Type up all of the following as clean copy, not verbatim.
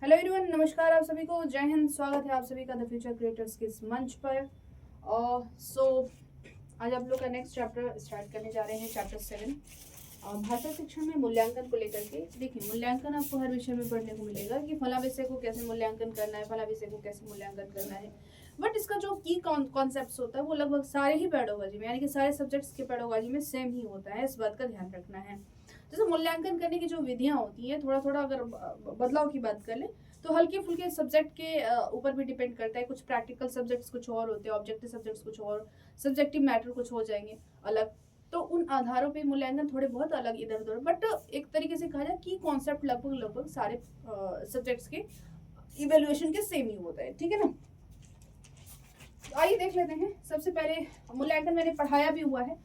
Hello everyone, नमस्कार आप सभी को, जय हिंद। स्वागत है आप सभी का द फ्यूचर क्रिएटर्स के इस मंच पर। आज आप लोग का नेक्स्ट चैप्टर स्टार्ट करने जा रहे हैं, चैप्टर 7 भाषा शिक्षण में मूल्यांकन को लेकर के। देखिए, मूल्यांकन आपको हर विषय में पढ़ने को मिलेगा कि फला विषय को कैसे मूल्यांकन करना है, फला विषय को कैसे मूल्यांकन करना है। बट इसका जो की कॉन्सेप्ट होता है वो लगभग सारे ही पेडागोजी में, यानी कि सारे सब्जेक्ट्स के पेडागोजी में सेम ही होता है। इस बात का ध्यान रखना है। जैसे मूल्यांकन करने की जो विधियां होती हैं, थोड़ा थोड़ा अगर बदलाव की बात कर ले तो हल्के फुल्के सब्जेक्ट के ऊपर भी डिपेंड करता है। कुछ प्रैक्टिकल सब्जेक्ट्स कुछ और होते हैं, ऑब्जेक्टिव सब्जेक्ट्स कुछ और, सब्जेक्टिव मैटर कुछ हो जाएंगे अलग। तो उन आधारों पे मूल्यांकन थोड़े बहुत अलग इधर उधर, बट एक तरीके से कहा जाए कि कॉन्सेप्ट लगभग लगभग सारे सब्जेक्ट्स के इवेल्युएशन के सेम ही होता है। ठीक है ना। आइए देख लेते हैं। सबसे पहले मूल्यांकन मैंने पढ़ाया भी हुआ है,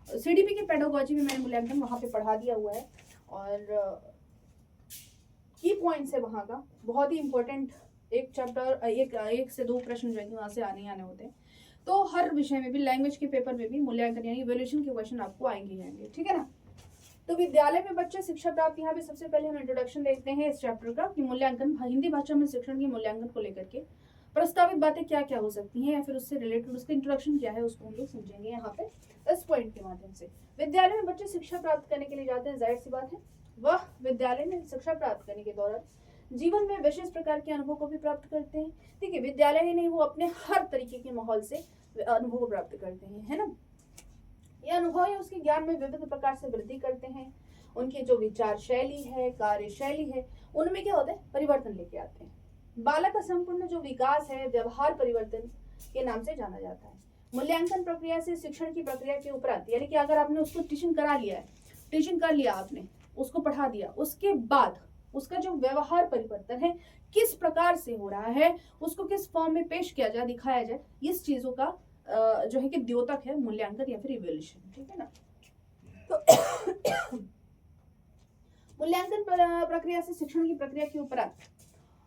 सीडीपी के पेडागोजी में मैंने मूल्यांकन वहाँ पे पढ़ा दिया हुआ है। और की पॉइंट्स है वहाँ का, बहुत ही इंपॉर्टेंट एक चैप्टर, एक से 2 प्रश्न जो है वहाँ से आने होते हैं। तो हर विषय में भी, लैंग्वेज के पेपर में भी मूल्यांकन यानी इवैल्यूएशन के क्वेश्चन आपको आएंगे। ठीक है ना। तो विद्यालय में बच्चे शिक्षा प्राप्त, यहाँ पे सबसे पहले हम इंट्रोडक्शन देखते हैं इस चैप्टर का कि मूल्यांकन हिंदी भाषा में शिक्षण के मूल्यांकन को लेकर के प्रस्तावित बातें क्या क्या हो सकती हैं, या फिर उससे रिलेटेड उसका इंट्रोडक्शन क्या है, उसको हम लोग समझेंगे यहाँ पे इस पॉइंट के माध्यम से। विद्यालय में बच्चे शिक्षा प्राप्त करने के लिए जाते हैं, जाहिर सी बात है। वह विद्यालय में शिक्षा प्राप्त करने के दौरान जीवन में विशेष प्रकार के अनुभव को भी प्राप्त करते हैं। ठीक है, विद्यालय ही नहीं, वो अपने हर तरीके के माहौल से अनुभव को प्राप्त करते हैं, है ना। ये अनुभव है उसके ज्ञान में विविध प्रकार से वृद्धि करते हैं। उनकी जो विचार शैली है, कार्य शैली है, उनमें क्या होता है, परिवर्तन लेके आते हैं। बालक का संपूर्ण जो विकास है व्यवहार परिवर्तन के नाम से जाना जाता है। मूल्यांकन प्रक्रिया से शिक्षण की प्रक्रिया के उपरांत, यानी कि अगर आपने उसको टीचिंग करा लिया है, टीचिंग कर लिया आपने, उसको पढ़ा दिया, उसके बाद उसका जो व्यवहार परिवर्तन है किस प्रकार से हो रहा है, उसको किस फॉर्म में पेश किया जाए, दिखाया जाए, इस चीजों का जो है कि द्योतक है मूल्यांकन या फिर इवैल्यूएशन। ठीक है ना। तो मूल्यांकन प्रक्रिया से शिक्षण की प्रक्रिया के उपरांत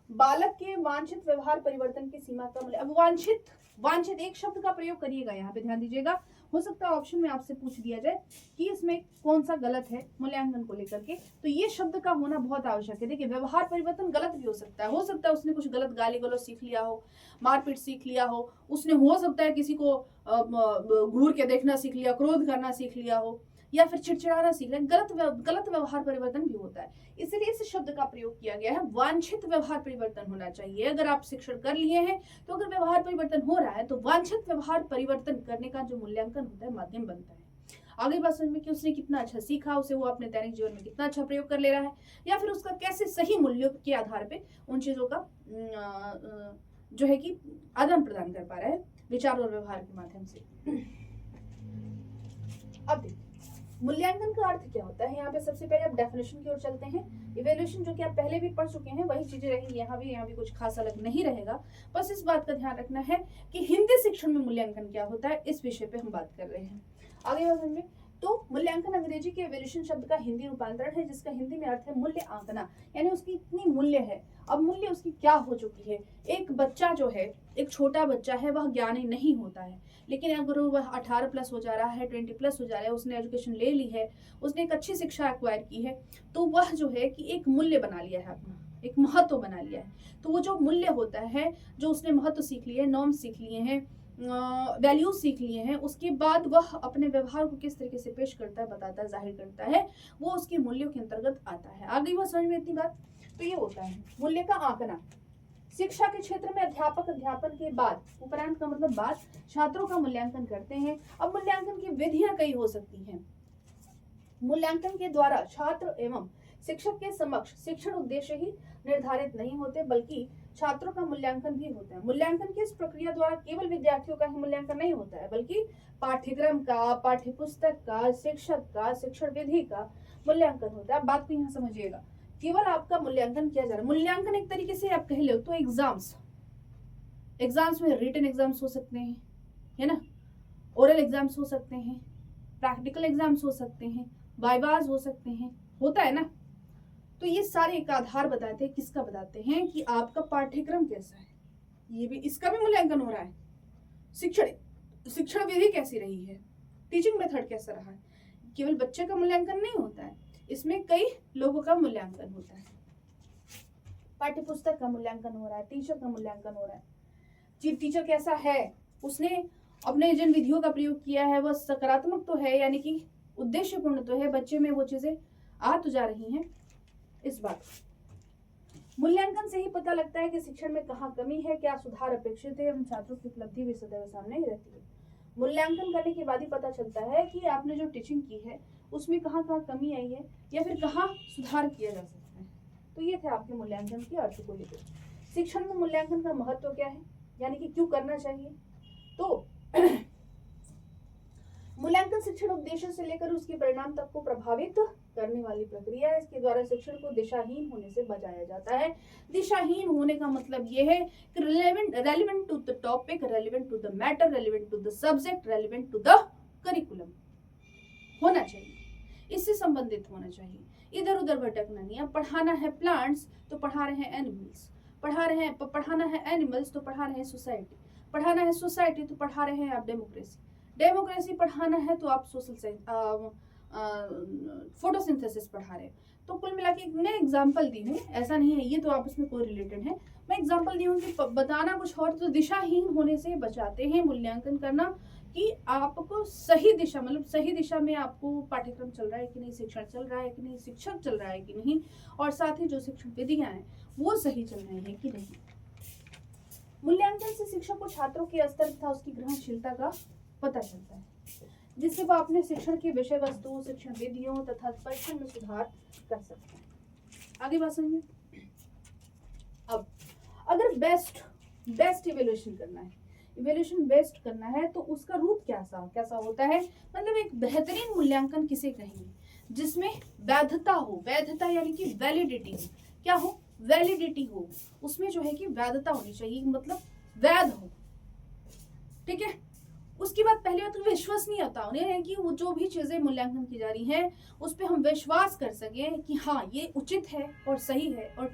बालक के वांछित व्यवहार परिवर्तन की सीमा का मूल्य। अब वांछित एक शब्द का प्रयोग करिएगा, यहाँ पे ध्यान दीजिएगा। हो सकता है ऑप्शन में आपसे पूछ दिया जाए कि इसमें कौन सा गलत है मूल्यांकन को लेकर के, तो ये शब्द का होना बहुत आवश्यक है। देखिए, व्यवहार परिवर्तन गलत भी हो सकता है उसने कुछ गलत गाली गलौज सीख लिया हो, मारपीट सीख लिया हो, उसने हो सकता है किसी को घूर के देखना सीख लिया, क्रोध करना सीख लिया हो, या फिर चिड़चिड़ाना सीख लिया। गलत व्यवहार परिवर्तन भी होता है, इसलिए इस शब्द का प्रयोग किया गया है। वांछित व्यवहार परिवर्तन होना चाहिए। अगर आप शिक्षण कर लिए हैं तो अगर व्यवहार परिवर्तन हो रहा है तो वांछित व्यवहार परिवर्तन करने का जो मूल्यांकन होता है माध्यम बनता है। आगे बात समझ में कि उसने कितना अच्छा सीखा, उसे वो अपने दैनिक जीवन में कितना अच्छा प्रयोग कर ले रहा है, या फिर उसका कैसे सही मूल्यों के आधार पे उन चीजों का जो है कि आदान प्रदान कर पा रहा है विचार और व्यवहार के माध्यम से। अब देखिए, मूल्यांकन का अर्थ क्या होता है। यहाँ पे सबसे पहले आप डेफिनेशन की ओर चलते हैं। इवैल्यूएशन जो कि आप पहले भी पढ़ चुके हैं वही चीजें रहेंगी, यहाँ भी कुछ खास अलग नहीं रहेगा। बस इस बात का ध्यान रखना है कि हिंदी शिक्षण में मूल्यांकन क्या होता है, इस विषय पे हम बात कर रहे हैं। आगे बात में तो मूल्यांकन अंग्रेजी के इवैल्यूएशन शब्द का हिंदी रूपांतरण है, जिसका हिंदी में अर्थ है मूल्य आंकना, यानी उसकी इतनी मूल्य है, अब मूल्य उसकी क्या हो चुकी है। एक बच्चा जो है, एक छोटा बच्चा है, वह ज्ञानी नहीं होता है, लेकिन अगर वह 18+ हो जा रहा है, 20+ हो जा रहा है, उसने एजुकेशन ले ली है, उसने एक अच्छी शिक्षा एक्वायर की है, तो वह जो है कि एक मूल्य बना लिया है अपना, एक महत्व बना लिया है। तो वो जो मूल्य होता है, जो उसने महत्व सीख लिए, नॉर्म्स सीख लिए हैं, वैल्यूज सीख लिए हैं, उसके बाद वह अपने व्यवहार को किस तरीके से पेश करता है, बताता है, जाहिर करता है, वो उसके मूल्यों के अंतर्गत आता है। आगे वह समझ में इतनी बात। तो ये होता है मूल्य का आंकना। शिक्षा के क्षेत्र में अध्यापक अध्यापन के बाद, उपरांत का मतलब बाद, छात्रों का मूल्यांकन करते हैं। अब मूल्यांकन की विधियां कई हो सकती हैं। मूल्यांकन के द्वारा छात्र एवं शिक्षक के समक्ष शिक्षण उद्देश्य ही निर्धारित नहीं होते, बल्कि छात्रों का मूल्यांकन भी होता है। मूल्यांकन की इस प्रक्रिया द्वारा केवल विद्यार्थियों का ही मूल्यांकन नहीं होता है, बल्कि पाठ्यक्रम का, पाठ्यपुस्तक का, शिक्षक का, शिक्षण विधि का मूल्यांकन होता है। अब बात को यहाँ समझिएगा, केवल आपका मूल्यांकन किया जा रहा है। मूल्यांकन एक तरीके से आप कह लो तो एग्जाम्स में रिटन एग्जाम्स हो सकते हैं, है ना, ओरल एग्जाम्स हो सकते हैं, प्रैक्टिकल एग्जाम्स हो सकते हैं, वाइवाज हो सकते हैं, होता है ना। तो ये सारे एक आधार बताते हैं, किसका बताते हैं कि आपका पाठ्यक्रम कैसा है, ये भी, इसका भी मूल्यांकन हो रहा है। शिक्षण विधि कैसी रही है, टीचिंग मेथड कैसा रहा है। केवल बच्चे का मूल्यांकन नहीं होता है, इसमें कई लोगों का मूल्यांकन होता है। पाठ्य पुस्तक का मूल्यांकन हो रहा है, टीचर का मूल्यांकन हो रहा है। टीचर कैसा है, उसने अपने जिन विधियों का प्रयोग किया है वह सकारात्मक तो है, यानी कि उद्देश्यपूर्ण तो है, बच्चे में वो चीजें आ तो जा रही हैं। इस बात मूल्यांकन से ही पता लगता है कि शिक्षण में कहाँ कमी है, क्या सुधार अपेक्षित है एवं छात्रों की उपलब्धि भी सदैव सामने ही रहती है। मूल्यांकन करने के बाद ही पता चलता है कि आपने जो टीचिंग की है उसमें कहाँ कहाँ कमी आई है या फिर कहाँ सुधार किया जा सकता है। तो ये थे आपके मूल्यांकन के अर्थ को लेकर। शिक्षण में मूल्यांकन का महत्व क्या है, यानी कि क्यों करना चाहिए। तो मूल्यांकन शिक्षण उद्देश्य से लेकर उसके परिणाम तक को प्रभावित करने वाली प्रक्रिया है। इसके द्वारा शिक्षण को दिशाहीन होने से बचाया जाता है। दिशाहीन होने का मतलब यह है कि relevant to the topic, relevant to the matter, relevant to the subject, relevant to the curriculum होना चाहिए, इससे संबंधित होना चाहिए। इधर उधर भटकना नहीं। अब पढ़ाना है प्लांट्स तो पढ़ा रहे हैं एनिमल्स, पढ़ाना है एनिमल्स तो पढ़ा रहे हैं सोसाइटी, पढ़ाना है सोसाइटी तो पढ़ा रहे हैं आप डेमोक्रेसी, डेमोक्रेसी पढ़ाना है तो आप सोशल फोटोसिंथेसिस पढ़ा रहे हैं। तो कुल मिला के मैं एग्जांपल दी हूँ, ऐसा नहीं है ये तो आपस में कोई रिलेटेड है, मैं एग्जांपल दी हूँ कि बताना कुछ और। तो दिशाहीन होने से बचाते हैं मूल्यांकन करना, कि आपको सही दिशा, मतलब सही दिशा में आपको पाठ्यक्रम चल रहा है कि नहीं, शिक्षण चल रहा है कि नहीं, शिक्षक चल रहा है कि नहीं, और साथ ही जो शिक्षण विधियां हैं वो सही चल रही है कि नहीं। मूल्यांकन से शिक्षक को छात्रों के स्तर तथा उसकी ग्रहणशीलता का पता चलता है, जिससे वह अपने शिक्षण की विषय वस्तु, शिक्षण विधियों तथा परीक्षण में सुधार कर सकते हैं। आगे बात समझिए। अब अगर बेस्ट इवेल्युएशन करना है, इवेल्युएशन बेस्ट करना है तो उसका रूप कैसा होता है, मतलब एक बेहतरीन मूल्यांकन किसे कहेंगे, जिसमें वैधता हो, वैधता यानी कि वैलिडिटी हो, क्या हो, वैलिडिटी हो, उसमें जो है कि वैधता होनी चाहिए, मतलब वैध हो, ठीक है। उसके बाद पहले बात विश्वसनीयता होनी है कि वो जो भी चीजें मूल्यांकन की जा रही हैं उस पर हम विश्वास कर सके कि हाँ ये उचित है और सही है और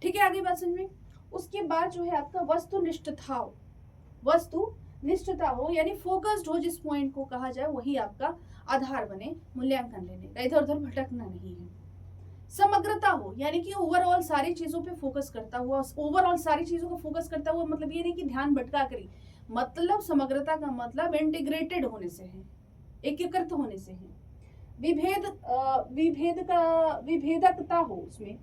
ठीक है। आगे बात समझ। उसके बाद जो है आपका वस्तुनिष्ठता हो, यानी फोकस्ड हो, जिस पॉइंट को कहा जाए वही आपका आधार बने मूल्यांकन लेने का, इधर उधर भटकना नहीं है। समग्रता हो, यानी कि ओवरऑल सारी चीजों पे फोकस करता हुआ, ओवरऑल सारी चीजों को फोकस करता हुआ, मतलब ये नहीं कि ध्यान भटका करी, मतलब समग्रता का मतलब इंटीग्रेटेड होने से है, एकीकृत होने से है। विभेदकता हो, उसमें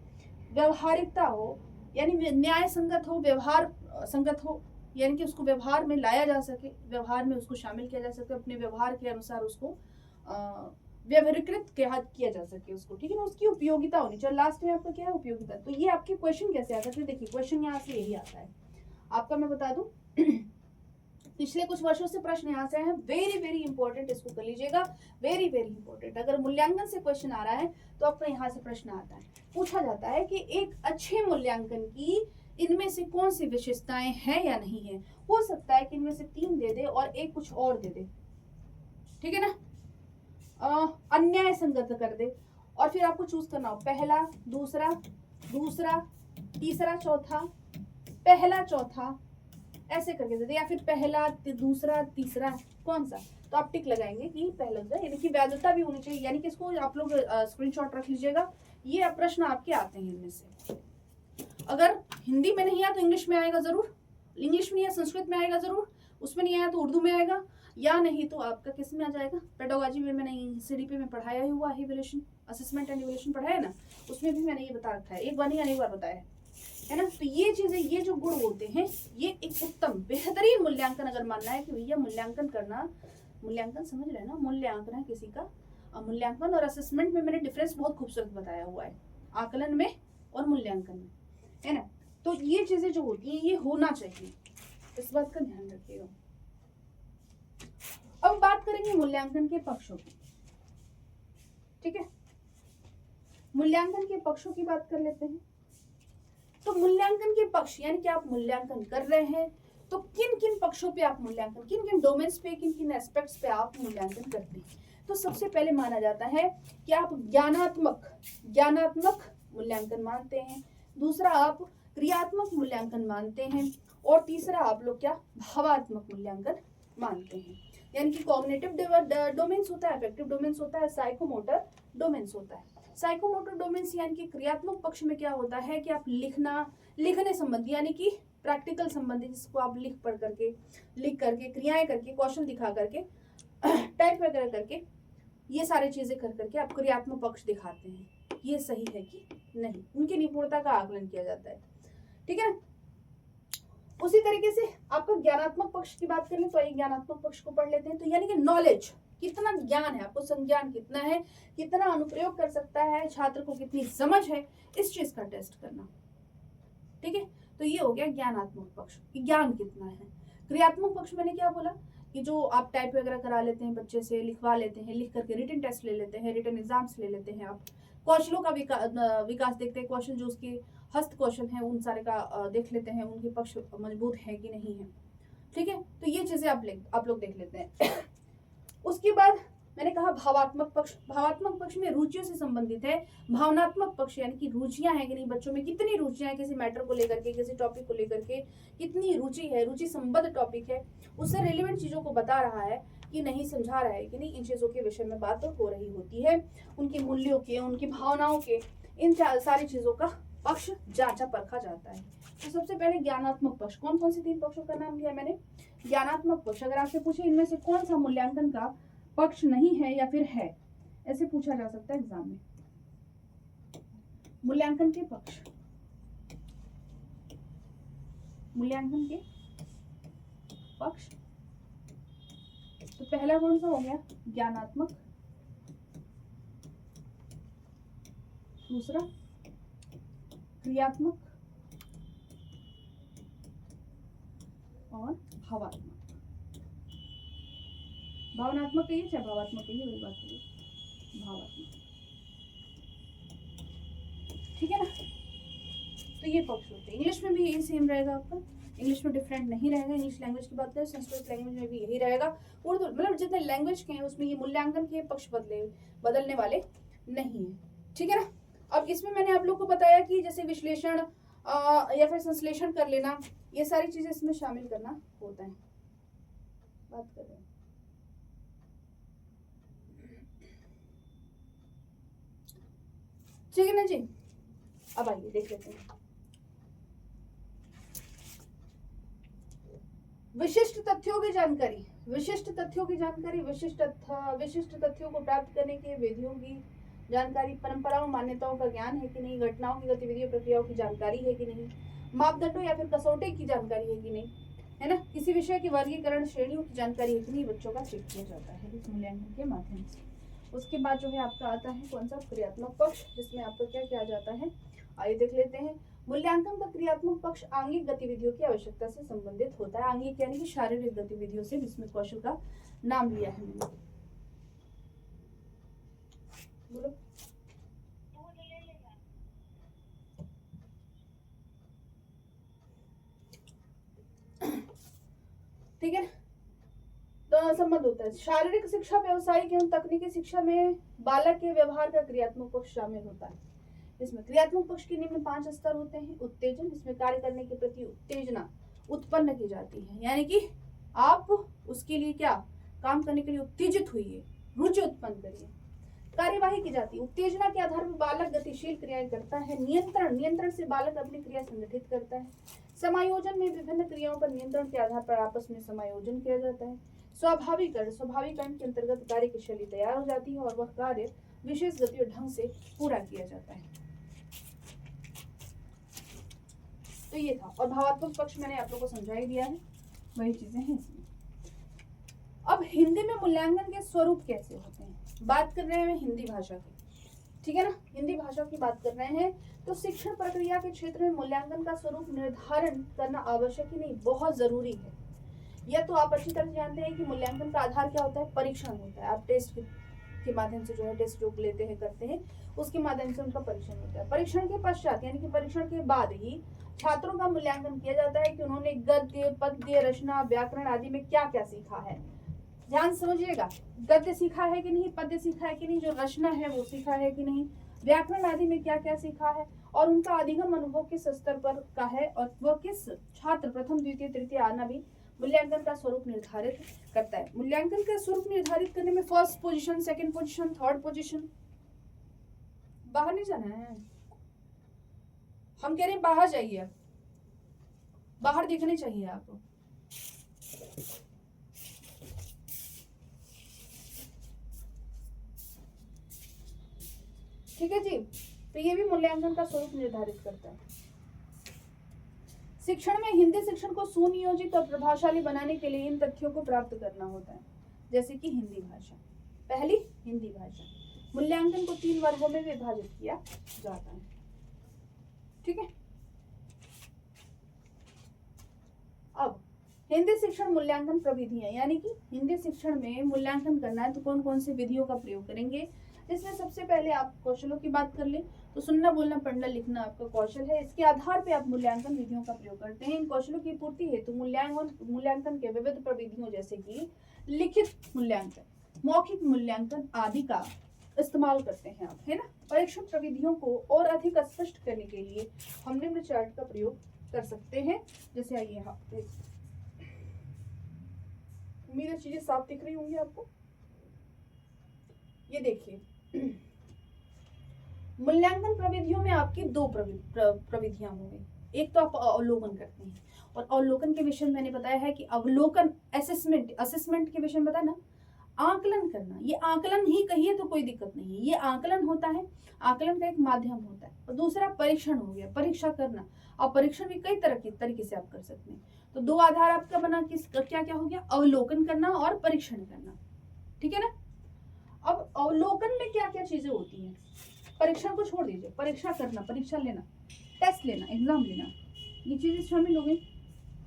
व्यवहारिकता हो, यानी न्याय संगत हो, व्यवहार संगत हो, यानी कि उसको व्यवहार में लाया जा सके, व्यवहार में उसको शामिल किया जा सके, अपने व्यवहार के अनुसार उसको व्यवहारिकृत किया जा सके उसको, ठीक है ना। उसकी उपयोगिता होनी चाहिए। लास्ट में आपका क्या है, उपयोगिता। तो ये आपके क्वेश्चन कैसे आ सकते हैं, देखिए क्वेश्चन यहाँ से यही आता है आपका, मैं बता दूं पिछले कुछ वर्षों से प्रश्न यहाँ से हैं, वेरी इंपॉर्टेंट, इसको कर लीजिएगा, वेरी इंपॉर्टेंट। अगर मूल्यांकन से क्वेश्चन आ रहा है तो आपका यहाँ से प्रश्न आता है, पूछा जाता है कि एक अच्छे मूल्यांकन की इनमें से कौन सी विशेषताएं हैं या नहीं है। हो सकता है कि इनमें से 3 दे दे और एक कुछ और दे दे, ठीक है ना, अन्याय संगत कर दे, और फिर आपको चूज करना हो पहला, दूसरा, तीसरा, चौथा, पहला, चौथा, ऐसे करके दे दे, या फिर पहला, दूसरा, तीसरा, कौन सा, तो आप टिक लगाएंगे कि पहला, यानी कि वैधता भी होनी चाहिए, यानी कि इसको आप लोग स्क्रीनशॉट रख लीजिएगा। ये प्रश्न आपके आते हैं इनमें से। अगर हिंदी में नहीं आया तो इंग्लिश में आएगा जरूर, इंग्लिश में या संस्कृत में आएगा जरूर, उसमें नहीं आया तो उर्दू में आएगा, या नहीं तो आपका किस में आ जाएगा, पेडागोजी में मैंने सीडीपी में पढ़ाया ही हुआ है, इवैल्यूएशन, असेसमेंट एंड इवैल्यूएशन पढ़ाया है ना, उसमें भी मैंने ये बता रखा है, एक बार नहीं अनेक बार बताया है ना। तो ये चीजें, ये जो गुण होते हैं, ये एक उत्तम बेहतरीन मूल्यांकन अगर मानना है कि भैया मूल्यांकन करना, मूल्यांकन समझ रहे हैं ना, मूल्यांकन है किसी का, मूल्यांकन और असेसमेंट में मैंने डिफरेंस बहुत खूबसूरत बताया हुआ है, आकलन में और मूल्यांकन में, है ना। तो ये चीजें जो होती हैं ये होना चाहिए, इस बात का ध्यान रखिएगा। अब बात करेंगे मूल्यांकन के पक्षों की, ठीक है, मूल्यांकन के पक्षों की बात कर लेते हैं। तो मूल्यांकन के पक्ष, यानी कि आप मूल्यांकन कर रहे हैं तो किन किन पक्षों पे आप मूल्यांकन, किन किन डोमेन्स पे, किन किन एस्पेक्ट्स पे आप मूल्यांकन करते हैं। तो सबसे पहले माना जाता है कि आप ज्ञानात्मक मूल्यांकन मानते हैं, दूसरा आप क्रियात्मक मूल्यांकन मानते हैं, और तीसरा आप लोग क्या, भावात्मक मूल्यांकन मानते हैं। यानी कि कॉग्निटिव डोमेन्स होता है, अफेक्टिव डोमेन्स होता है, साइकोमोटर डोमेन्स होता है। साइकोमोटर डोमेन्स यानी कि क्रियात्मक पक्ष में क्या होता है कि आप लिखने संबंधी यानी कि प्रैक्टिकल संबंधी, जिसको आप लिख करके क्रियाएं करके कौशल दिखा करके टाइप वगैरह करके ये सारी चीजें कर करके आप क्रियात्मक पक्ष दिखाते हैं, ये सही है कि नहीं, उनकी निपुणता का आकलन किया जाता है। ठीक है। उसी तरीके से आपका ज्ञानात्मक पक्ष की बात करें तो ये ज्ञानात्मक पक्ष को पढ़ लेते हैं। तो यानी कि नॉलेज, कितना ज्ञान है आपको, संज्ञान कितना है, कितना अनुप्रयोग कर सकता है छात्र को, कितनी समझ है, इस चीज का टेस्ट करना। ठीक है। तो ये हो गया ज्ञानात्मक पक्ष, ज्ञान कितना है। क्रियात्मक पक्ष मैंने क्या बोला कि जो आप टाइप वगैरह करा लेते हैं, बच्चे से लिखवा लेते हैं, लिख करके रिटन टेस्ट ले लेते हैं, रिटन एग्जाम्स ले लेते हैं, आप कौशलों का विकास देखते हैं, कौशल जो उसके हस्त कौशल हैं उन सारे का देख लेते हैं, उनके पक्ष मजबूत है कि नहीं है। ठीक है। तो ये चीजें आप लोग देख लेते हैं। उसके बाद मैंने कहा भावात्मक पक्ष। भावात्मक पक्ष में रुचियों से संबंधित है। भावनात्मक पक्ष यानी कि रुचियां हैं कि नहीं, बच्चों में कितनी रुचियां हैं, किसी मैटर को लेकर के, किसी टॉपिक को लेकर के कितनी रुचि है, रुचि संबद्ध टॉपिक है, उससे रिलेवेंट चीजों को बता रहा है कि नहीं, समझा रहा है कि नहीं, इन चीजों के विषय में बात हो रही होती है, उनके मूल्यों के, उनकी भावनाओं के, इन सारी चीजों का पक्ष जांचा परखा जाता है। तो सबसे पहले ज्ञानात्मक पक्ष, कौन कौन से 3 पक्षों का नाम लिया मैंने। ज्ञानात्मक पक्ष, अगर आपसे पूछे इनमें से कौन सा मूल्यांकन का पक्ष नहीं है या फिर है, ऐसे पूछा जा सकता है एग्जाम में। मूल्यांकन के पक्ष, मूल्यांकन के पक्ष, तो पहला कौन सा हो गया, ज्ञानात्मक, दूसरा क्रियात्मक और भावात्मक। भावनात्मक कहिए चाहे भावात्मक कहिए, वही बात है, भावात्मक। ठीक है ना। तो ये पक्ष होते हैं। इंग्लिश में भी यही सेम रहेगा आपका, इंग्लिश में डिफरेंट नहीं रहेगा। इंग्लिश लैंग्वेज की बात करें, संस्कृत लैंग्वेज में भी यही रहेगा। उर्दू मतलब जितने लैंग्वेज के हैं उसमें ये मूल्यांकन के पक्ष बदलने वाले नहीं है। ठीक है ना। अब इसमें मैंने आप लोग को बताया कि जैसे विश्लेषण या फिर संश्लेषण कर लेना, ये सारी चीजें इसमें शामिल करना होता है। बात कर रहे हैं, ठीक है ना जी। अब आइए देख लेते हैं विशिष्ट तथ्यों की जानकारी। विशिष्ट तथ्यों की जानकारी, विशिष्ट तथ्यों को प्राप्त करने के विधियों की जानकारी, परंपराओं मान्यताओं का ज्ञान है कि नहीं, घटनाओं की गतिविधियों प्रक्रियाओं की जानकारी है कि नहीं, मापदंडों या फिर कसौटे की जानकारी है कि नहीं, है ना, किसी विषय की वर्गीकरण श्रेणियों की जानकारी है कि नहीं, बच्चों का चेक किया जाता है इस मूल्यांकन के माध्यम से। उसके बाद जो है आपका आता है कौन सा, क्रियात्मक पक्ष, जिसमें आपका क्या किया जाता है, आइए देख लेते हैं। मूल्यांकन का क्रियात्मक पक्ष आंगिक गतिविधियों की आवश्यकता से संबंधित होता है। आंगिक यानी कि शारीरिक गतिविधियों से, जिसमें कौशल का नाम लिया है मैंने। बोलो। ठीक है। तो संबंध होता है शारीरिक शिक्षा, व्यवसायिक एवं तकनीकी शिक्षा में बालक के व्यवहार का क्रियात्मक पक्ष शामिल होता है। इसमें क्रियात्मक पक्ष के निम्न 5 स्तर होते हैं। उत्तेजन, इसमें कार्य करने के प्रति उत्तेजना उत्पन्न की जाती है, यानी कि आप उसके लिए क्या काम करने के लिए उत्तेजित हुई है, रुचि उत्पन्न करिए। कार्यवाही की जाती है, उत्तेजना के आधार पर बालक गतिशील क्रियाएं करता है। नियंत्रण से बालक अपनी क्रिया संगठित करता है। समायोजन में विभिन्न क्रियाओं पर नियंत्रण के आधार पर आपस में समायोजन किया जाता है। स्वाभाविकरण के अंतर्गत कार्य की शैली तैयार हो जाती है और वह कार्य विशेष गति और ढंग से पूरा किया जाता है। तो ये था, और भावात्मक पक्ष मैंने आप लोगों को समझा ही दिया है, वही चीजें हैं इसमें। अब हिंदी में मूल्यांकन के स्वरूप कैसे होते हैं, बात कर रहे हैं हिंदी भाषा की, ठीक है ना, हिंदी भाषा की बात कर रहे हैं। तो शिक्षण प्रक्रिया के क्षेत्र में मूल्यांकन का स्वरूप निर्धारण करना आवश्यक ही नहीं, बहुत जरूरी है। यह तो आप अच्छी तरह से जानते हैं कि मूल्यांकन का आधार क्या होता है, परीक्षण होता है। आप टेस्ट के माध्यम से जो है टेस्ट जो लेते हैं करते हैं, उसके माध्यम से उनका परीक्षण होता है। परीक्षण के पश्चात यानी कि परीक्षण के बाद ही छात्रों का मूल्यांकन किया जाता है कि उन्होंने गद्य, पद्य, रचना, व्याकरण आदि में क्या क्या सीखा है। ध्यान समझिएगा, गद्य सीखा है कि नहीं, पद्य सीखा है कि नहीं, जो रचना है वो सीखा है कि नहीं, व्याकरण आदि में क्या क्या सीखा है, और उनका अधिगम अनुभव किस स्तर पर का है, और वह किस छात्र प्रथम, द्वितीय, तृतीय आना भी मूल्यांकन का स्वरूप निर्धारित करता है। मूल्यांकन का स्वरूप निर्धारित करने में first position, second position, third position, बाहर नहीं जाना है, हम कह रहे हैं बाहर जाइए, बाहर दिखने चाहिए आपको। ठीक है जी, तो ये भी मूल्यांकन का स्वरूप निर्धारित करता है। शिक्षण में हिंदी शिक्षण को सुनियोजित और प्रभावशाली बनाने के लिए इन तथ्यों को प्राप्त करना होता है, जैसे कि हिंदी भाषा। पहली, हिंदी भाषा। मूल्यांकन को 3 वर्गों में विभाजित किया जाता है। ठीक है, अब हिंदी शिक्षण मूल्यांकन प्रविधियां, यानी कि हिंदी शिक्षण में मूल्यांकन करना है तो कौन कौन सी विधियों का प्रयोग करेंगे। इसमें सबसे पहले आप कौशलों की बात कर ले तो सुनना, बोलना, पढ़ना, लिखना आपका कौशल है। इसके आधार पे आप मूल्यांकन विधियों का प्रयोग करते हैं। इन कौशलों की पूर्ति हेतु तो मूल्यांकन के विविध प्रविधियों जैसे कि लिखित मूल्यांकन, मौखिक मूल्यांकन आदि का इस्तेमाल करते हैं आप, है ना। परीक्षण प्रविधियों को और अधिक स्पष्ट करने के लिए हम निम्न चार्ट का प्रयोग कर सकते हैं। जैसे आइए, हाँ, उम्मीद है चीजें साफ दिख रही होंगी आपको। ये देखिए, मूल्यांकन प्रविधियों में आपकी 2 प्रविधियां होंगी। एक तो आप अवलोकन करते हैं, और अवलोकन के विषय में मैंने बताया है कि अवलोकन असेसमेंट के विषय में बताया ना, आकलन करना। ये आकलन ही कहिए तो कोई दिक्कत नहीं है, ये आकलन होता है, आकलन का एक माध्यम होता है। और दूसरा परीक्षण हो गया, परीक्षा करना। और परीक्षण भी कई तरीके से आप कर सकते हैं। तो 2 आधार आपका बना, किस क्या क्या हो गया, अवलोकन करना और परीक्षण करना। ठीक है ना। अब अवलोकन में क्या क्या चीजें होती हैं, परीक्षण को छोड़ दीजिए, परीक्षा करना, परीक्षा लेना, टेस्ट लेना, एग्जाम लेना, ये चीजें शामिल हो गई।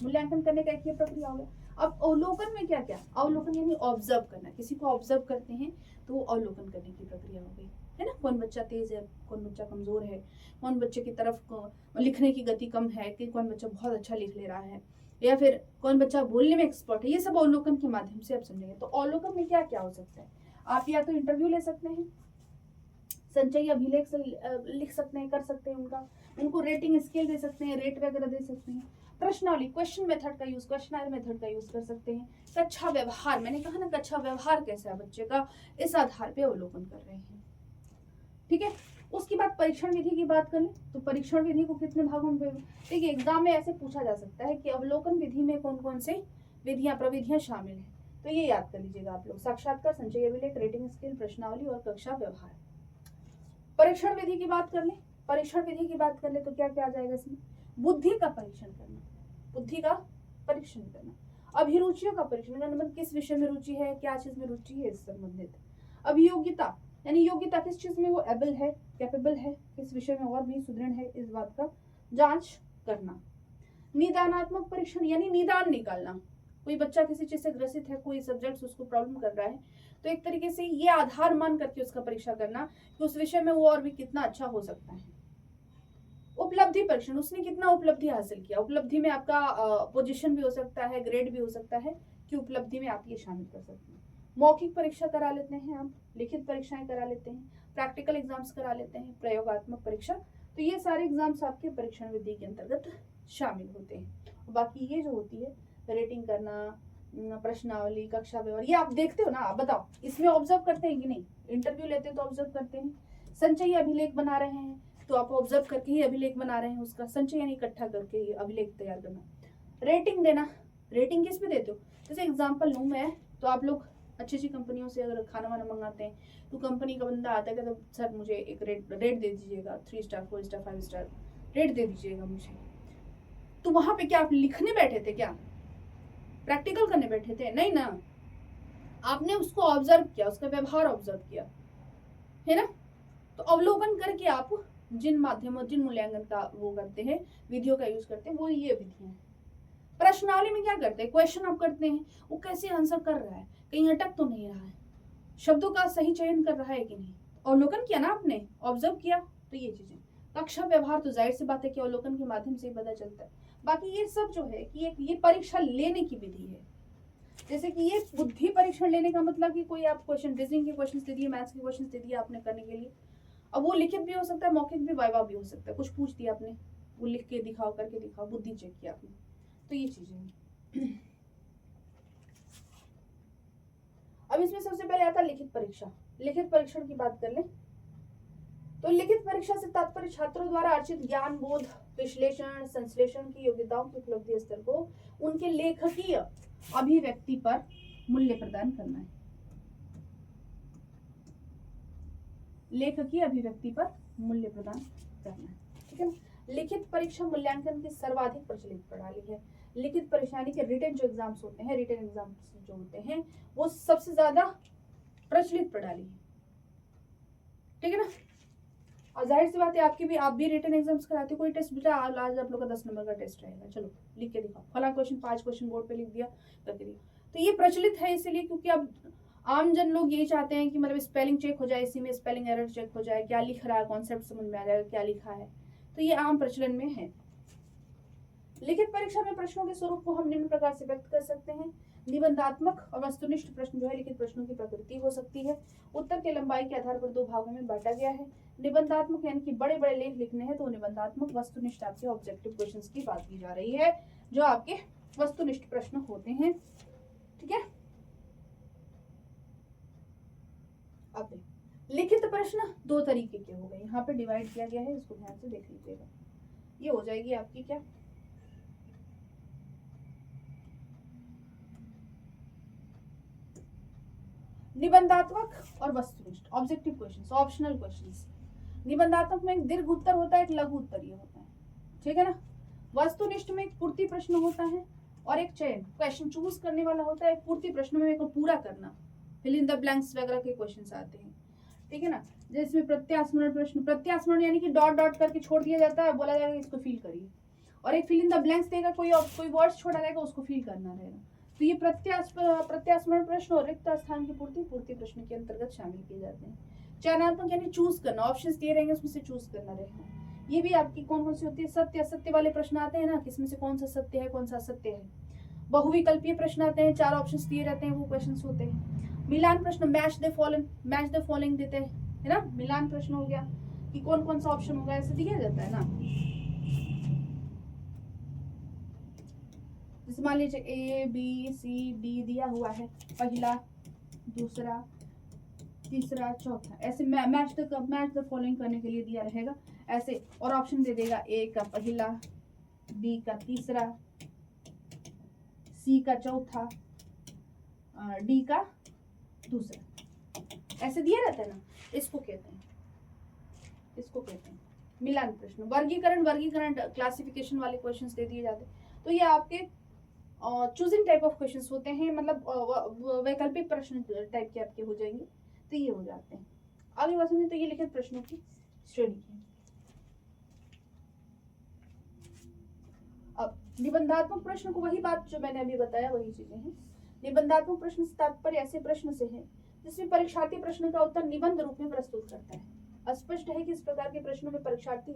मूल्यांकन करने का एक ये प्रक्रिया हो गया। अब अवलोकन में क्या क्या, अवलोकन यानी ऑब्जर्व करना, किसी को ऑब्जर्व करते हैं तो वो अवलोकन करने की प्रक्रिया हो गई, है ना। कौन बच्चा तेज है, कौन बच्चा कमजोर है, कौन बच्चे की तरफ लिखने की गति कम है, कि कौन बच्चा बहुत अच्छा लिख ले रहा है, या फिर कौन बच्चा बोलने में एक्सपर्ट है। ये सब अवलोकन के माध्यम से आप समझेंगे। तो अवलोकन में क्या क्या हो सकता है, आप या तो इंटरव्यू ले सकते हैं, संचयी अभिलेख से लिख सकते हैं, कर सकते हैं उनको रेटिंग स्केल दे सकते हैं, रेट वगैरह दे सकते हैं। प्रश्नावली, क्वेश्चन मेथड का यूज, क्वेश्चनर मेथड का यूज कर सकते हैं। कक्षा व्यवहार, मैंने कहा ना कक्षा व्यवहार कैसा है बच्चे का, इस आधार पे अवलोकन कर रहे हैं। ठीक है, उसके बाद परीक्षण विधि की बात करें तो परीक्षण विधि को कितने भागों में, देखिए एग्जाम में ऐसे पूछा जा सकता है कि अवलोकन विधि में कौन कौन से प्रविधियां शामिल है। तो ये याद कर लीजिएगा आप लोग, साक्षात्कार, संचयी अभिलेख, रेटिंग स्केल, प्रश्नावली और कक्षा व्यवहार। परीक्षण विधि की बात कर ले, परीक्षण विधि की बात कर ले तो क्या क्या आ जाएगा इसमें, बुद्धि का परीक्षण करना, बुद्धि का परीक्षण करना, अभिरुचियों का परीक्षण करना, मतलब किस विषय में रुचि है, क्या चीज में रुचि है, इस संबंधित। अभियोग्यता यानी योग्यता, किस चीज में वो एबल है, कैपेबल है, किस विषय में और भी सुदृढ़ है, इस बात का जांच करना। निदानात्मक परीक्षण यानी निदान निकालना, कोई बच्चा किसी चीज से ग्रसित है, कोई सब्जेक्ट उसको प्रॉब्लम कर रहा है, तो एक तरीके से ये आधार मान करके उसका परीक्षा करना कि उस विषय में वो और भी कितना अच्छा हो सकता है। उपलब्धि परीक्षण, उसने कितना उपलब्धि हासिल किया, उपलब्धि में आपका पोजीशन भी हो सकता है, ग्रेड भी हो सकता है, कि उपलब्धि में आप ये शामिल कर सकते हैं। मौखिक परीक्षा करा लेते हैं आप, लिखित परीक्षाएं करा लेते हैं, प्रैक्टिकल एग्जाम्स करा लेते हैं, प्रयोगात्मक परीक्षा। तो ये सारे एग्जाम्स आपके परीक्षण विधि के अंतर्गत शामिल होते हैं। बाकी ये जो होती है रेटिंग करना, प्रश्नावली, कक्षा व्यवहार, ये आप देखते हो ना, आप बताओ इसमें ऑब्जर्व करते हैं कि नहीं, इंटरव्यू लेते हैं तो ऑब्जर्व करते हैं। संचयी अभिलेख बना रहे हैं तो आप ऑब्जर्व करके ही अभिलेख बना रहे हैं, उसका संचय यानी इकट्ठा करके ही अभिलेख तैयार करना। रेटिंग देना, रेटिंग किस पे देते हो, जैसे एग्जाम्पल लूँ मैं तो आप लोग अच्छी अच्छी कंपनियों से अगर खाना वाना मंगाते हैं तो कंपनी का बंदा आता है तो सर मुझे एक रेट दे दीजिएगा, 3 स्टार 4 स्टार 5 स्टार रेट दे दीजिएगा मुझे। तो वहां पे क्या आप लिखने बैठे थे, क्या प्रैक्टिकल करने बैठे थे, नहीं ना, आपने उसको ऑब्जर्व किया, उसका व्यवहार ऑब्जर्व किया, है ना। तो अवलोकन करके आप जिन माध्यमों, जिन मूल्यांकन का वो करते हैं, विधियों का यूज करते हैं, वो ये विधियां हैं। प्रश्नावली में क्या करते हैं, क्वेश्चन आप करते हैं, वो कैसे आंसर कर रहा है, कहीं अटक तो नहीं रहा है, शब्दों का सही चयन कर रहा है कि नहीं, अवलोकन किया ना आपने, ऑब्जर्व किया, तो ये चीजें। कक्षा व्यवहार तो जाहिर सी बात है कि अवलोकन के माध्यम से ही पता चलता है। बाकी ये सब जो है कि ये परीक्षा लेने की विधि है। जैसे कि ये बुद्धि परीक्षण लेने का मतलब कि कोई आप क्वेश्चन, रीजनिंग के क्वेश्चन दे दिए, मैथ्स के क्वेश्चन दे दिए आपने करने के लिए, अब वो लिखित भी हो सकता है, मौखिक भी, वाइवा भी हो सकता है, कुछ पूछ दिया आपने, वो लिख के दिखाओ, करके दिखाओ, बुद्धि चेक किया आपने, तो ये चीजें। अब इसमें सबसे पहले आता है लिखित परीक्षा। लिखित परीक्षण की बात कर ले तो लिखित परीक्षा से तात्पर्य छात्रों द्वारा अर्जित ज्ञान, बोध, विश्लेषण, संश्लेषण की योग्यताओं की उपलब्धि स्तर को उनके लेखकीय अभिव्यक्ति पर मूल्य प्रदान करना है। लेखकीय अभिव्यक्ति पर मूल्य प्रदान करना है, ठीक है ना। लिखित परीक्षा मूल्यांकन की सर्वाधिक प्रचलित प्रणाली है। लिखित परीक्षा यानी कि रिटन जो एग्जाम्स होते हैं, रिटन एग्जाम्स जो होते हैं वो सबसे ज्यादा प्रचलित प्रणाली है, ठीक है ना। और जाहिर सी बात है आप भी रिटन एग्जाम्स कराते हो, कोई टेस्ट बेटा आज आप लोग का 10 नंबर का टेस्ट रहेगा, चलो लिख के दिखाओ, फला क्वेश्चन 5 क्वेश्चन बोर्ड पे लिख दिया, करके दिया। तो ये प्रचलित है इसलिए क्योंकि अब आम जन लोग यही चाहते हैं कि मतलब स्पेलिंग चेक हो जाए, इसी में स्पेलिंग एरर चेक हो जाए, क्या लिख रहा है, कॉन्सेप्ट समझ में आ जाएगा क्या लिखा है, तो ये आम प्रचलन में है। लिखित परीक्षा में प्रश्नों के स्वरूप को हम निम्न प्रकार से व्यक्त कर सकते हैं। निबंधात्मक और वस्तुनिष्ठ प्रश्न जो है लिखित प्रश्नों की प्रकृति हो सकती है। उत्तर के लंबाई के आधार पर 2 भागों में बांटा गया है। निबंधात्मक यानी कि बड़े बड़े लेख लिखने हैं तो निबंधात्मक, वस्तुनिष्ठ आपके ऑब्जेक्टिव क्वेश्चंस की बात की जा रही है जो आपके वस्तुनिष्ठ प्रश्न होते हैं, ठीक है। अब लिखित प्रश्न 2 तरीके के हो गए, यहाँ पे डिवाइड किया गया है, इसको ध्यान से देख लीजिएगा। ये हो जाएगी आपकी क्या, निबंधात्मक और वस्तुनिष्ठ ऑब्जेक्टिव क्वेश्चंस, ऑप्शनल क्वेश्चंस। निबंधात्मक में एक दीर्घ उत्तर होता है, एक लघु उत्तरीय होता है, ठीक है ना। वस्तुनिष्ठ में एक पूर्ति प्रश्न होता है और एक चयन क्वेश्चन चूज करने वाला होता है। एक पूर्ति प्रश्न में को पूरा करना, फिल इन द ब्लैंक्स वगैरह के क्वेश्चंस आते हैं, ठीक है ना। जिसमें प्रत्यास्मरण प्रश्न, प्रत्यास्मरण यानी कि डॉट डॉट करके छोड़ दिया जाता है, बोला जाएगा इसको फिल करिए, और एक फिल इन द ब्लैंक्स देगा, कोई वर्ड्स छोड़ा रहेगा उसको फिल करना रहेगा। तो ये प्रत्यास्मरण प्रश्न और रिक्त स्थान की पूर्ति प्रश्न के अंतर्गत शामिल किए जाते हैं। चयनात्मक यानी चूज करना, ऑप्शंस दिए रहेंगे उसमें से चूज करना रहेगा। ये भी आपकी कौन कौन सी होती है, सत्य असत्य वाले प्रश्न आते हैं ना, किसमें से कौन सा सत्य है कौन सा असत्य है। बहुविकल्पीय प्रश्न आते हैं, 4 ऑप्शंस दिए रहते हैं, वो क्वेश्चंस होते हैं। मिलान प्रश्न, मैच द फॉलोइंग देते हैं, है ना। मिलान प्रश्न हो गया कि कौन कौन सा ऑप्शन होगा, ऐसे दिया जाता है ना। जैसे मान लीजिए A B C D दिया हुआ है, पहला, दूसरा, तीसरा, चौथा, ऐसे मैच द फॉलोइंग करने के लिए दिया रहेगा ऐसे, और ऑप्शन दे देगा A का पहला, B का तीसरा, C का चौथा, D का दूसरा, ऐसे दिया रहता है ना। इसको कहते हैं मिलान प्रश्न। वर्गीकरण क्लासिफिकेशन वाले क्वेश्चंस दे दिए जाते हैं। तो ये आपके चूजिंग टाइप ऑफ क्वेश्चंस होते हैं, मतलब वैकल्पिक प्रश्न टाइप के आपके हो जाएंगे, तो ये हो जाते हैं। आगे बात में तो ये लिखित प्रश्नों की श्रेणी है। अब निबंधात्मक प्रश्न को वही बात जो मैंने अभी बताया वही चीजें हैं। निबंधात्मक प्रश्न से तात्पर्य ऐसे प्रश्न से है जिसमें परीक्षार्थी प्रश्न का उत्तर निबंध रूप में प्रस्तुत करता है। स्पष्ट है कि इस प्रकार के प्रश्नों में परीक्षार्थी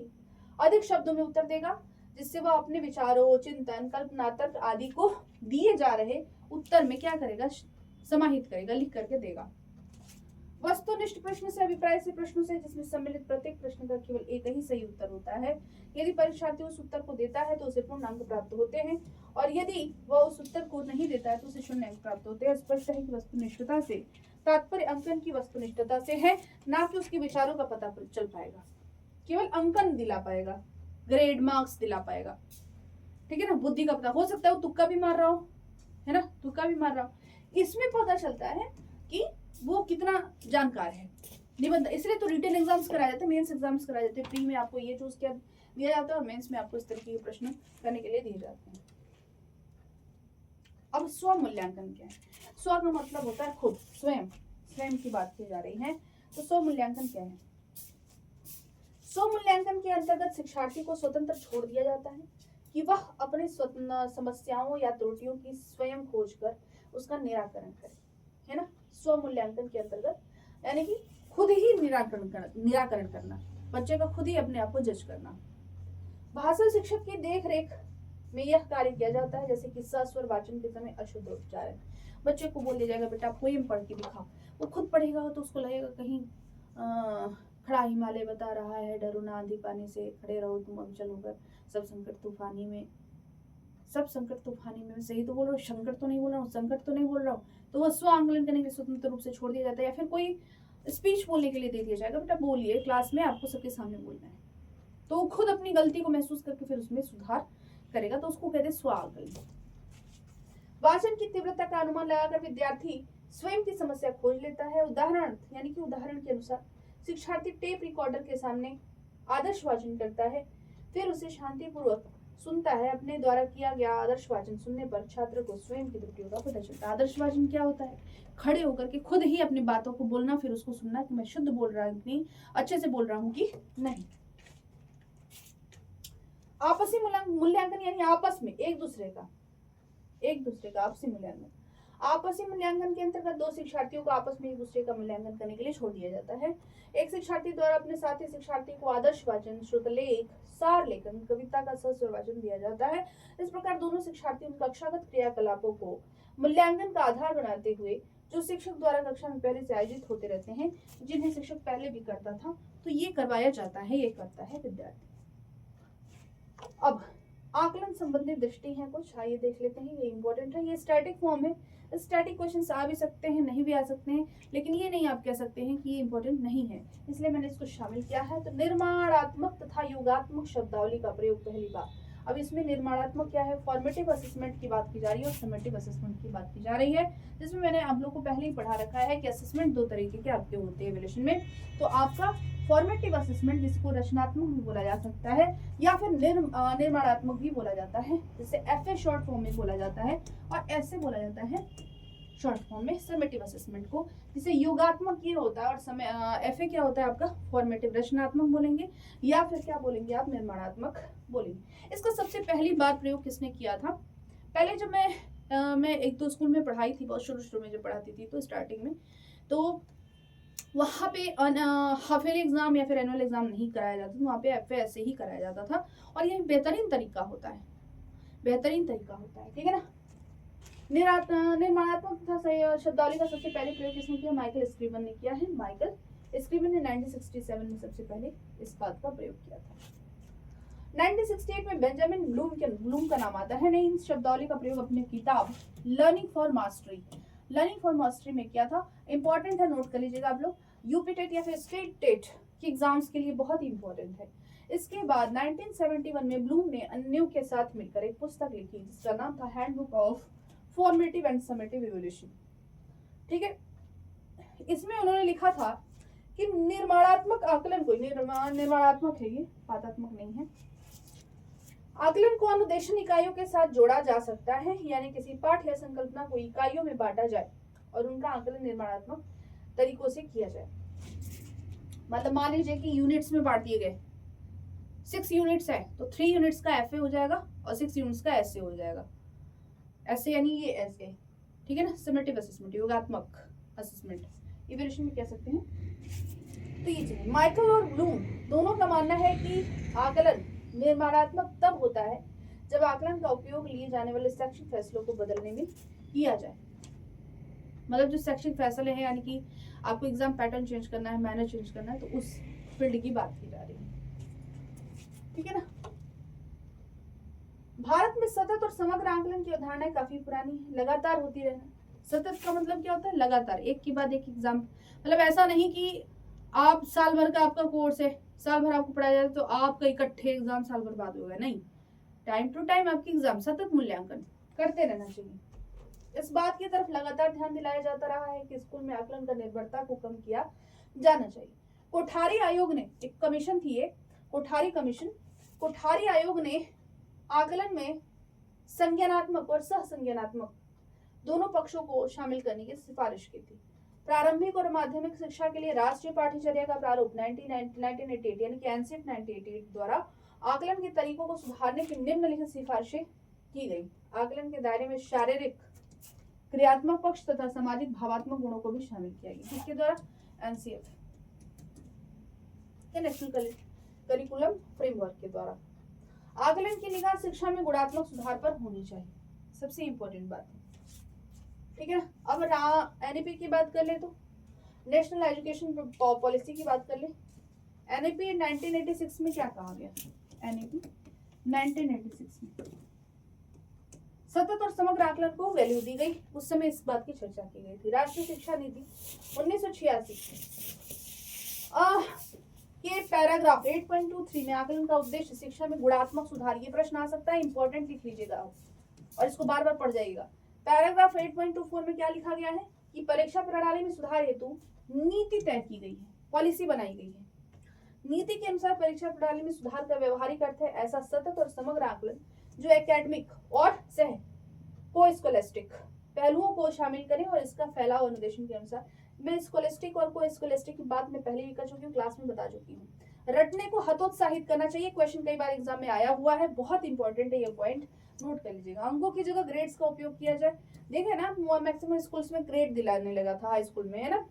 अधिक शब्दों में उत्तर देगा, जिससे वह अपने विचारों, चिंतन, कल्पना, तर्क आदि को दिए जा रहे उत्तर में क्या करेगा, समाहित करेगा, लिख करके देगा। वस्तुनिष्ठ प्रश्न से अभिप्राय से प्रश्नों से जिसमें सम्मिलित प्रत्येक प्रश्न का केवल एक ही सही उत्तर होता है। यदि परीक्षार्थी उस उत्तर को देता है तो उसे पूर्ण अंक प्राप्त होते हैं, और यदि वह उस उत्तर को नहीं देता है तो उसे 0 अंक प्राप्त होते हैं। स्पष्ट है कि वस्तुनिष्ठता से तात्पर्य अंकन की वस्तुनिष्ठता से है, ना कि उसके विचारों का पता चल पाएगा। केवल अंकन दिला पाएगा, ग्रेड मार्क्स दिला पाएगा, ठीक है ना। बुद्धि का पता हो सकता है वो तुक्का भी मार रहा हो, है ना, तुक्का भी मार रहा हो, इसमें पता चलता है कि वो कितना जानकार है। निबंध इसलिए तो रिटन एग्जाम्स कराए जाते हैं, मेंस एग्जाम्स कराए जाते हैं। प्री में आपको ये चूज किया दिया जाता है और मेंस में आपको इस तरीके के प्रश्न करने के लिए दिए जाते हैं। अब स्व मूल्यांकन क्या है? स्व का मतलब होता है खुद, स्वयं की बात की जा रही है। तो स्व मूल्यांकन क्या है? स्व मूल्यांकन के अंतर्गत शिक्षार्थी को स्वतंत्र छोड़ दिया जाता है कि वह अपने समस्याओं या त्रुटियों की स्वयं खोज कर उसका निराकरण करे, है ना। स्व मूल्यांकन के अंतर्गत यानी कि खुद ही निराकरण करना, बच्चे का खुद ही अपने आप को जज करना। भाषा शिक्षक की देख रेख में यह कार्य किया जाता है, जैसे कि स्वर वाचन के समय अशुद्ध उच्चारण। बच्चे को बोल दिया जाएगा बेटा पोएम पढ़ के दिखाओ, वो खुद पढ़ेगा तो उसको लगेगा कहीं खड़ा हिमालय बता रहा है, डरो ना आंधी पानी से, खड़े रहो तुम अविचल होकर, सब संकट तूफानी में सही तो बोल रहा हूँ, संकट तो नहीं बोल रहा हूँ, संकट तो नहीं बोल रहा हूँ। तो वो स्व आंकलन करने के लिए स्वतंत्र रूप से छोड़ दिया जाता है। या फिर कोई स्पीच बोलने के लिए दे दिया जाएगा, बेटा बोलिए क्लास में, आपको सबके सामने बोलना है। तो वो खुद अपनी गलती को महसूस करके फिर उसमें सुधार करेगा, तो उसको कहते हैं स्व आकलन। वाचन की तीव्रता का अनुमान लगाकर विद्यार्थी स्वयं की समस्या खोज लेता है। उदाहरण यानी कि उदाहरण के अनुसार शिक्षार्थी टेप रिकॉर्डर के सामने आदर्श वाचन करता है, फिर उसे शांतिपूर्वक सुनता है। अपने द्वारा किया गया आदर्श वाचन सुनने पर छात्र को स्वयं की त्रुटियों का पता चलता है। आदर्श वाचन क्या होता है? खड़े होकर के खुद ही अपनी बातों को बोलना, फिर उसको सुनना कि मैं शुद्ध बोल रहा हूँ कि अच्छे से बोल रहा हूँ कि नहीं। आपसी मूल्यांकन यानी आपस में एक दूसरे का आपसी मूल्यांकन। आपसी मूल्यांकन के अंतर्गत दो शिक्षार्थियों को आपस में एक दूसरे का मूल्यांकन करने के लिए छोड़ दिया जाता है। एक शिक्षार्थी द्वारा अपने साथी शिक्षार्थी को आदर्श वाचन, श्रुतलेख, सार लेखन, कविता का सस्वर वाचन दिया जाता है। इस प्रकार दोनों शिक्षार्थी उन कक्षागत क्रियाकलापों को मूल्यांकन का आधार बनाते हुए जो शिक्षक द्वारा कक्षा में पहले से आयोजित होते रहते हैं, जिन्हें शिक्षक पहले भी करता था, तो ये करवाया जाता है, ये करता है विद्यार्थी। अब आकलन संबंधी दृष्टि है कुछ, आइए देख लेते हैं, ये इंपॉर्टेंट है। ये स्टैटिक फॉर्म है, स्टैटिक क्वेश्चंस आ भी सकते हैं, नहीं भी आ सकते हैं, लेकिन ये नहीं आप कह सकते हैं कि ये इंपॉर्टेंट नहीं है, इसलिए मैंने इसको शामिल किया है। तो निर्माणात्मक तथा योगात्मक शब्दावली का प्रयोग पहली बार। अब इसमें निर्माणात्मक क्या है? फॉर्मेटिव असेसमेंट की बात की जा रही है और समेटिव असेसमेंट की बात की जा रही है, जिसमें मैंने आप लोग को पहले ही पढ़ा रखा है कि असेसमेंट दो तरीके के आपके होते हैं इवैल्यूएशन में। तो आपका फॉर्मेटिव असेसमेंट, जिसको रचनात्मक भी बोला जा सकता है या फिर निर्माणात्मक भी बोला जाता है, जिसे एफए शॉर्ट फॉर्म में बोला जाता है, और ऐसे बोला जाता है शॉर्ट फॉर्म में समेटिव असेसमेंट को, जिसे योगात्मक ये होता है, और एफए क्या होता है आपका? फॉर्मेटिव, रचनात्मक बोलेंगे, या फिर क्या बोलेंगे आप? निर्माणात्मक बोलेंगे। इसका सबसे पहली बार प्रयोग किसने किया था? पहले जब मैं एक दो स्कूल में पढ़ाई थी, बहुत शुरू में जब पढ़ाती थी, तो स्टार्टिंग में तो वहाँ पे हाफ ईयरली एग्जाम या फिर एनुअल एग्जाम नहीं कराया जाता था, वहाँ पे एफए ऐसे ही कराया जाता था, और यह बेहतरीन तरीका होता है, ठीक है ना। निर्माणात्मक तथा शब्दावली का सबसे पहले प्रयोग किसने किया? माइकल स्क्रीबन ने किया है। माइकल स्क्रीबन ने 1967 में सबसे पहले इस बात का प्रयोग किया था। 1968 में बेंजामिन ब्लूम का नाम आता है, नई शब्दावली का प्रयोग अपनी किताब लर्निंग फॉर मास्टरी में किया था। इंपॉर्टेंट है, नोट कर लीजिएगा आप लोग, यूपी टेट या फिर स्टेट टेट के एग्जाम्स के लिए बहुत इंपॉर्टेंट है। इसके बाद 1971 में ब्लूम ने अन्यों के साथ मिलकर एक पुस्तक लिखी, जिसका नाम था handbook of formative and summative evaluation, ठीक है। इसमें उन्होंने लिखा था कि निर्माणात्मक आकलन को, निर्माणात्मक है ये, पाठात्मक नहीं है, आकलन को अनुदेशन इकाइयों के साथ जोड़ा जा सकता है, यानी किसी पाठ या संकल्पना को इकाइयों में बांटा जाए और उनका आकलन निर्माणात्मक तरीकों से किया जाए। मतलब मान लीजिए कि यूनिट्स में बांट दिए गए, 6 यूनिट्स है, तो 3 यूनिट्स का एफए हो जाएगा और 6 यूनिट्स का एसए हो जाएगा। ऐसे यानी ये ऐसे, ठीक है ना। समेटिव असेसमेंट, योगात्मक असेसमेंट, इवैल्यूएशन में कह सकते हैं। तो ये चीज, माइकल और ब्लूम दोनों का मानना है कि आकलन निर्माणात्मक तब होता है जब आकलन का उपयोग लिए जाने वाले शैक्षिक फैसलों को बदलने में किया जाए। मतलब जो शैक्षिक फैसले हैं, यानी कि आपको एग्जाम पैटर्न चेंज करना है, मैनर चेंज करना है, तो उस फील्ड की बात की जा रही है, ठीक है ना। भारत में सतत और समग्र आकलन की अवधारणा काफी पुरानी है, लगातार होती रहना। सतत का मतलब क्या होता है? लगातार, एक के बाद एक एग्जाम, मतलब ऐसा नहीं कि आप साल भर का आपका कोर्स है, साल भर आपको पढ़ाया जाता है, तो आपका इकट्ठे एग्जाम साल भर बाद हो गया, नहीं। टाइम टू टाइम आपकी एग्जाम, सतत मूल्यांकन करते रहना चाहिए। इस बात की तरफ लगातार ध्यान दिलाया जाता रहा है कि स्कूल में आकलन का निर्भरता को कम किया जाना चाहिए। कोठारी आयोग ने, एक कमीशन थी ये, कोठारी कमीशन, कोठारी आयोग ने आकलन में संज्ञानात्मक और सहसंज्ञानात्मक दोनों पक्षों को शामिल करने की सिफारिश की थी। प्रारंभिक और माध्यमिक शिक्षा के लिए राष्ट्रीय पाठ्यचर्या का प्रारूप 1988 यानी कि एनसीएफ 1988 द्वारा आकलन के तरीकों को सुधारने की निम्नलिखित सिफारिशें की गई। आकलन के दायरे में शारीरिक, क्रियात्मक पक्ष तथा सामाजिक भावात्मक गुणों को भी शामिल किया गया। किसके द्वारा? एनसीएफ के नेशनल करिकुलम फ्रेमवर्क के द्वारा। आकलन की निगाह शिक्षा में गुणात्मक सुधार पर होनी चाहिए, सबसे इंपॉर्टेंट बात है, ठीक है ना। अब एनईपी की बात कर ले तो नेशनल एजुकेशन पॉलिसी की बात कर ले। एनईपी 1986 में क्या कहा गया? एनईपी 1986 में सतत और समग्र आकलन को वैल्यू दी गई। उस समय इस बात की चर्चा की गई थी। राष्ट्रीय शिक्षा नीति 1986 के पैराग्राफ 8.23 में आकलन का उद्देश्य शिक्षा में गुणात्मक सुधार, ये प्रश्न आ सकता है, इंपॉर्टेंट लिख लीजिएगा और इसको बार बार पढ़ जाइएगा। पैराग्राफ 8.24 में क्या लिखा गया है कि परीक्षा प्रणाली में सुधार हेतु नीति तय की गई है, पॉलिसी बनाई गई है। नीति के अनुसार परीक्षा प्रणाली में सुधार का व्यवहारिक अर्थ है ऐसा सतत और समग्र आकलन जो एकेडमिक और सह को-स्कॉलेस्टिक पहलुओं को शामिल करें और इसका फैलाव अनुदेशन के अनुसार। मैं स्कॉलेस्टिक और को-स्कॉलेस्टिक की बात मैं पहले भी कर चुकी हूँ, क्लास में बता चुकी हूँ। रटने को हतोत्साहित करना चाहिए, क्वेश्चन कई बार एग्जाम में आया हुआ है, बहुत इंपॉर्टेंट है ये पॉइंट, नोट कर लीजिएगा। अंकों की जगह ग्रेड्स का उपयोग किया जाए। देखे ना, मैक्सिमम स्कूल्स में ग्रेड दिलाने लगा था, हाई स्कूल में, है ना।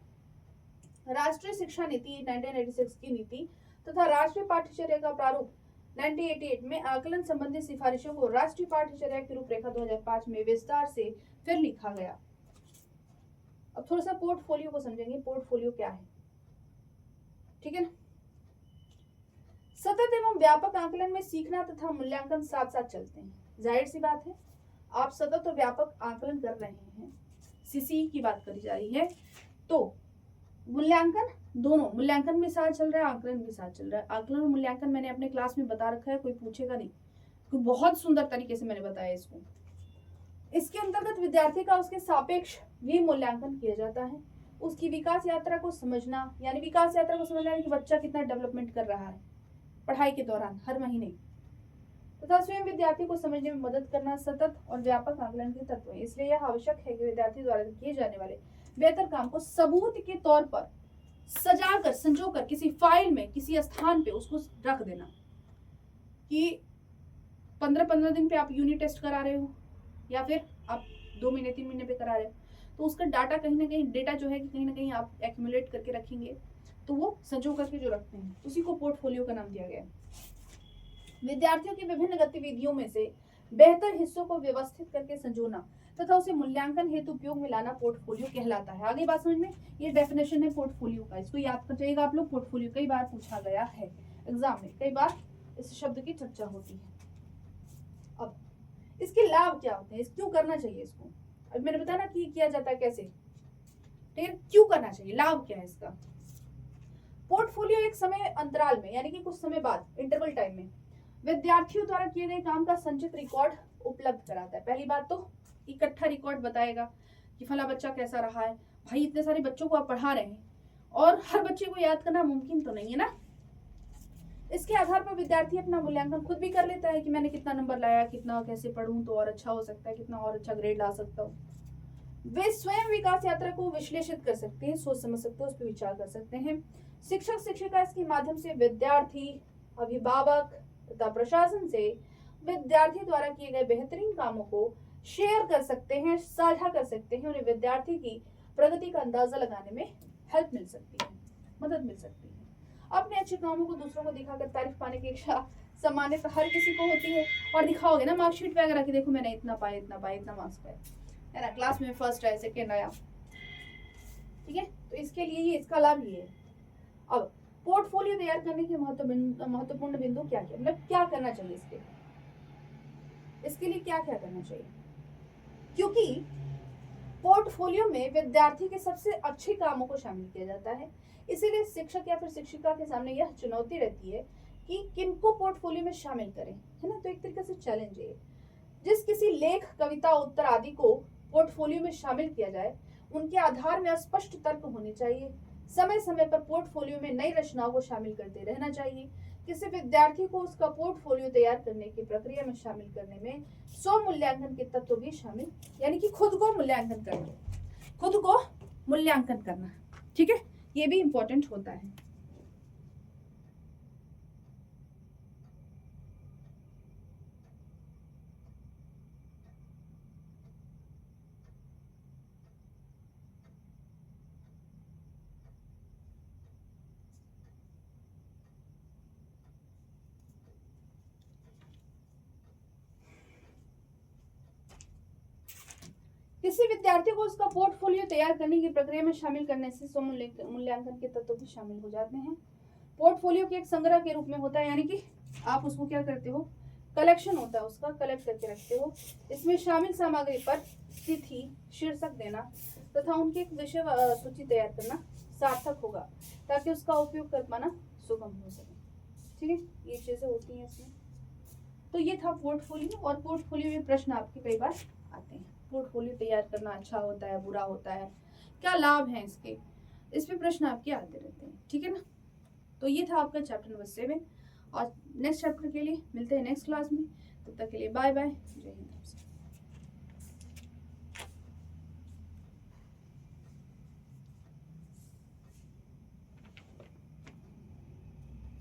राष्ट्रीय शिक्षा नीति 1986 की नीति तथा राष्ट्रीय पाठ्यचर्या का प्रारूप 1988 में आकलन संबंधी सिफारिशों को राष्ट्रीय पाठ्यचर्या की रूपरेखा 2005 में विस्तार से फिर लिखा गया। अब थोड़ा सा पोर्टफोलियो को समझेंगे, पोर्टफोलियो क्या है, ठीक है ना। सतत एवं व्यापक आकलन में सीखना तथा मूल्यांकन साथ साथ चलते हैं। जाहिर सी बात है, आप सतत और व्यापक आकलन कर रहे हैं, सीसी की बात करी जा रही है, तो मूल्यांकन, दोनों, मूल्यांकन भी साथ चल रहा है, आकलन भी साथ चल रहा है। आकलन और मूल्यांकन मैंने अपने क्लास में बता रखा है, कोई पूछेगा नहीं, तो बहुत सुंदर तरीके से मैंने बताया इसको। इसके अंतर्गत विद्यार्थी का उसके सापेक्ष भी मूल्यांकन किया जाता है। उसकी विकास यात्रा को समझना, यानी विकास यात्रा को समझना कि बच्चा कितना डेवलपमेंट कर रहा है पढ़ाई के दौरान हर महीने, तथा स्वयं विद्यार्थी को समझने में मदद करना सतत और व्यापक आकलन के तत्व है। इसलिए यह आवश्यक है कि विद्यार्थी द्वारा किए जाने वाले बेहतर काम को सबूत के तौर पर सजाकर, संजोकर किसी फाइल में, किसी स्थान पे उसको रख देना कि 15-15 दिन पे आप यूनिट टेस्ट करा रहे हो या फिर आप 2 महीने 3 महीने पे करा रहे हो, तो उसका डाटा कहीं ना कहीं, डेटा जो है कि कहीं ना कहीं आप एक्यूमुलेट करके रखेंगे, तो वो संजो करके जो रखते हैं उसी को पोर्टफोलियो का नाम दिया गया है। विद्यार्थियों की विभिन्न गतिविधियों में से बेहतर हिस्सों को व्यवस्थित करके संजोना तथा उसे मूल्यांकन हेतु उपयोग में लाना पोर्टफोलियो कहलाता है। आगे बात समझ में, ये डेफिनेशन है पोर्टफोलियो का, इसको याद कर जाइएगा आप लोग। पोर्टफोलियो कई बार पूछा गया है एग्जाम में, कई बार इस शब्द की चर्चा होती है। अब इसके लाभ क्या होते हैं, क्यों करना चाहिए इसको, अब मैंने बताया ना कि किया जाता है कैसे, ठीक है, क्यों करना चाहिए, लाभ क्या है इसका। पोर्टफोलियो एक समय अंतराल में, यानी कि कुछ समय बाद, इंटरवल टाइम में विद्यार्थियों द्वारा किए गए काम का संचित रिकॉर्ड उपलब्ध कराता है। पहली बात तो इकट्ठा रिकॉर्ड बताएगा कि फला बच्चा कैसा रहा है। भाई इतने सारे बच्चों को आप पढ़ा रहे हैं और हर बच्चे को याद करना मुमकिन तो नहीं है ना। इसके आधार पर विद्यार्थी अपना मूल्यांकन खुद भी कर लेता है कि मैंने कितना नंबर लाया, कितना कैसे पढ़ूं तो और अच्छा हो सकता है, कितना और अच्छा ग्रेड ला सकता हूँ। वे स्वयं विकास यात्रा को विश्लेषित कर सकते हैं, सोच समझ सकते हैं, उस पर विचार कर सकते हैं। शिक्षक शिक्षिका इसके माध्यम से विद्यार्थी, अभिभावक तथा प्रशासन से विद्यार्थी द्वारा किए गए बेहतरीन कामों को शेयर कर सकते हैं, साझा कर सकते हैं। उन्हें विद्यार्थी की प्रगति का अंदाजा लगाने में हेल्प मिल सकती है, मदद मिल सकती है। अपने अच्छे कामों को दूसरों को दिखाकर तारीफ पाने की इच्छा सामान्यतः हर किसी को होती है, और दिखाओगे ना मार्कशीट पे वगैरह कि देखो मैंने इतना पाया, इतना पाया, इतना मार्क्स पाया, है ना, क्लास में फर्स्ट आया, सेकेंड आया, ठीक है। तो इसके लिए ये, इसका लाभ ये है। अब पोर्टफोलियो तैयार करने के महत्वपूर्ण बिंदु क्या क्या, मतलब क्या करना चाहिए इसके लिए क्या क्या करना चाहिए, क्योंकि पोर्टफोलियो में विद्यार्थी के सबसे अच्छे कामों को शामिल किया जाता है। इसीलिए शिक्षक या फिर शिक्षिका के सामने यह चुनौती रहती है कि किनको पोर्टफोलियो में शामिल करें, है ना। तो एक तरीके से चैलेंज है। जिस किसी लेख, कविता, उत्तर आदि को पोर्टफोलियो में शामिल किया जाए, उनके आधार में स्पष्ट तर्क होने चाहिए। समय समय पर पोर्टफोलियो में नई रचनाओं को शामिल करते रहना चाहिए। किसी विद्यार्थी को उसका पोर्टफोलियो तैयार करने की प्रक्रिया में शामिल करने में स्व मूल्यांकन के तत्व भी शामिल, यानी कि खुद को मूल्यांकन करना, खुद को मूल्यांकन करना, ठीक है, ये भी इंपॉर्टेंट होता है। किसी विद्यार्थी को उसका पोर्टफोलियो तैयार करने की प्रक्रिया में शामिल करने से स्व मूल्यांकन के तत्व भी शामिल हो जाते हैं। पोर्टफोलियो के एक संग्रह के रूप में होता है, यानी कि आप उसको क्या करते हो, कलेक्शन होता है उसका, कलेक्ट करके रखते हो। इसमें शामिल सामग्री पर तिथि शीर्षक देना तथा उनकी एक विषय सूची तैयार करना सार्थक होगा, ताकि उसका उपयोग कर पाना सुगम हो सके। ठीक है, ये चीजें होती हैं इसमें। तो ये था पोर्टफोलियो, और पोर्टफोलियो में प्रश्न आपके कई बार आते हैं। पोर्टफोलियो तैयार करना अच्छा होता है, बुरा होता है, क्या लाभ हैं इसके, इस पे प्रश्न आपके आते रहते हैं। ठीक है ना। तो ये था आपका चैप्टर नंबर 7, और नेक्स्ट चैप्टर के लिए मिलते हैं नेक्स्ट क्लास में। तब तक के लिए बाय बाय, जय हिंद।